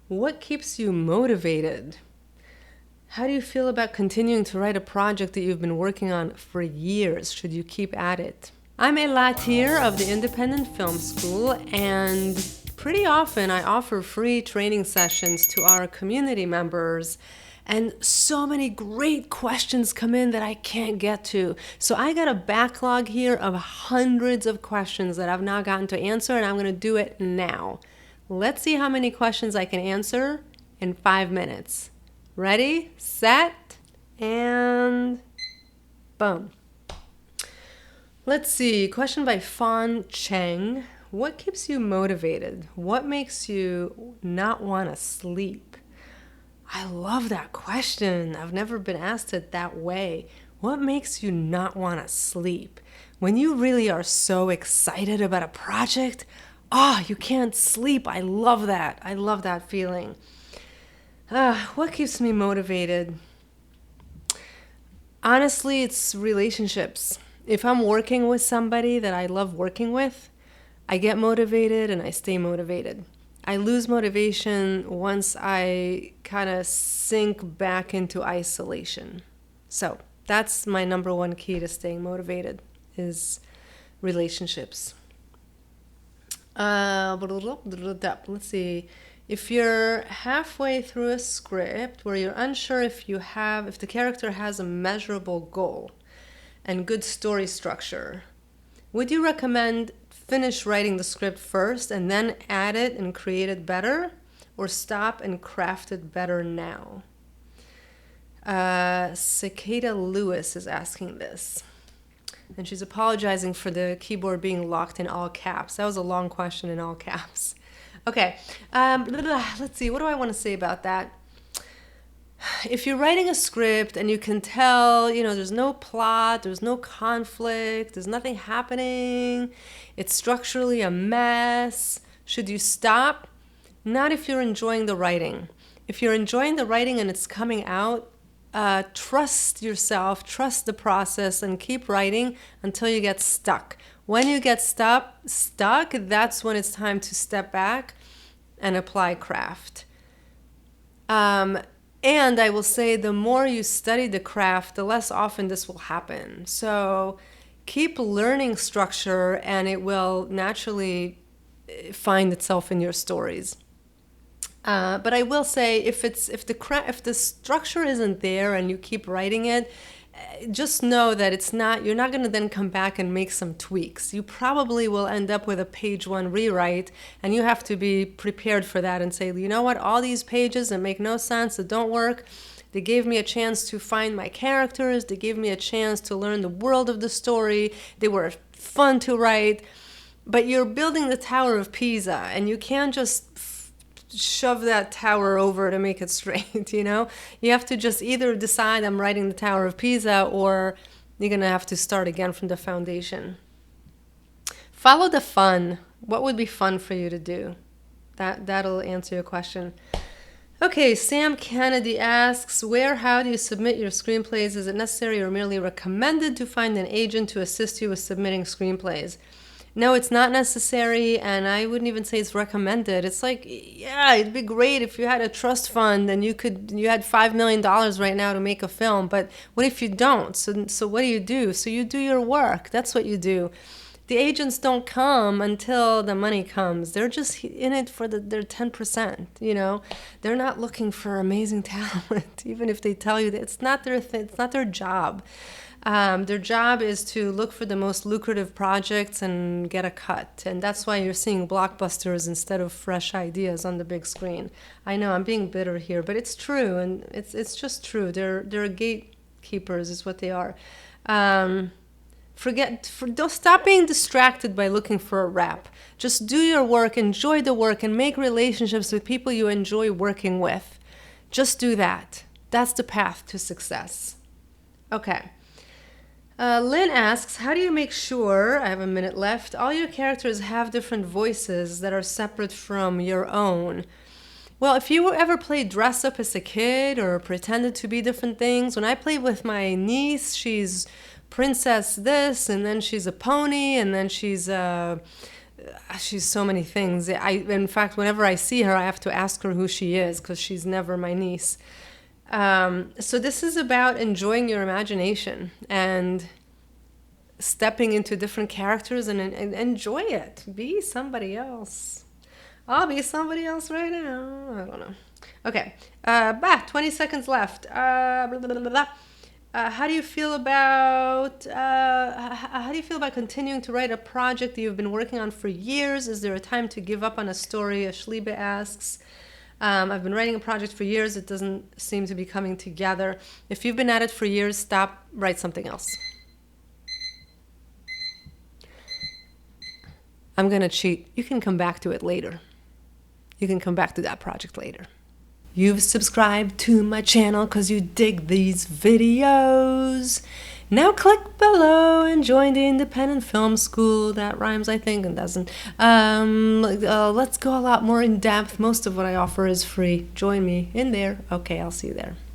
What keeps you motivated? How do you feel about continuing to write a project that you've been working on for years? Should you keep at it? I'm Thier of the Independent Film School, and pretty often I offer free training sessions to our community members. And so many great questions come in that I can't get to. So I got a backlog here of hundreds of questions that I've not gotten to answer, and I'm going to do it now. Let's see how many questions I can answer in 5 minutes. Ready, set, and boom. Let's see, question by Fan Cheng. What keeps you motivated? What makes you not want to sleep? I love that question. I've never been asked it that way. What makes you not want to sleep? When you really are so excited about a project, you can't sleep. I love that. I love that feeling. What keeps me motivated? Honestly, it's relationships. If I'm working with somebody that I love working with, I get motivated and I stay motivated. I lose motivation once I kind of sink back into isolation. So that's my number one key to staying motivated is relationships. Let's see. If you're halfway through a script where you're unsure if the character has a measurable goal and good story structure, would you recommend finish writing the script first and then add it and create it better, or stop and craft it better now? Cicada Lewis is asking this. And she's apologizing for the keyboard being locked in all caps. That was a long question in all caps. Okay, let's see. What do I want to say about that? If you're writing a script and you can tell, there's no plot, there's no conflict, there's nothing happening, it's structurally a mess, should you stop? Not if you're enjoying the writing. If you're enjoying the writing and it's coming out, trust yourself, trust the process, and keep writing until you get stuck. When you get stuck, that's when it's time to step back and apply craft. And I will say the more you study the craft, the less often this will happen. So keep learning structure and it will naturally find itself in your stories. But I will say if the structure isn't there and you keep writing it, just know that you're not going to then come back and make some tweaks. You probably will end up with a page 1 rewrite, and you have to be prepared for that and say, you know what, all these pages that make no sense, that don't work, they gave me a chance to find my characters, they gave me a chance to learn the world of the story, they were fun to write, but you're building the Tower of Pisa, and you can't just shove that tower over to make it straight, You have to just either decide I'm writing the Tower of Pisa, or you're going to have to start again from the foundation. Follow the fun. What would be fun for you to do? That'll answer your question. Okay, Sam Kennedy asks, how do you submit your screenplays? Is it necessary or merely recommended to find an agent to assist you with submitting screenplays? No, it's not necessary, and I wouldn't even say it's recommended. It's like, yeah, it'd be great if you had a trust fund and you had $5 million right now to make a film, but what if you don't? So what do? So you do your work. That's what you do. The agents don't come until the money comes. They're just in it for their 10%, They're not looking for amazing talent, even if they tell you that it's not their job. Their job is to look for the most lucrative projects and get a cut. And that's why you're seeing blockbusters instead of fresh ideas on the big screen. I know I'm being bitter here, but it's true. And it's just true. They're gatekeepers is what they are. Don't stop being distracted by looking for a rep. Just do your work, enjoy the work, and make relationships with people you enjoy working with. Just do that. That's the path to success. Okay. Lynn asks, how do you make sure, I have a minute left, all your characters have different voices that are separate from your own? Well, if you ever played dress up as a kid or pretended to be different things, when I played with my niece, she's princess this, and then she's a pony, and then she's she's so many things. In fact, whenever I see her, I have to ask her who she is because she's never my niece. So this is about enjoying your imagination and stepping into different characters and enjoy it. Be somebody else. I'll be somebody else right now. I don't know. Okay. 20 seconds left. Blah, blah, blah, blah. How do you feel about continuing to write a project that you've been working on for years? Is there a time to give up on a story? Ashliba asks. I've been writing a project for years. It doesn't seem to be coming together. If you've been at it for years, stop, write something else. I'm going to cheat. You can come back to it later. You can come back to that project later. You've subscribed to my channel because you dig these videos. Now click below and join the independent film school. That rhymes, I think, and doesn't. Let's go a lot more in depth. Most of what I offer is free. Join me in there. Okay, I'll see you there.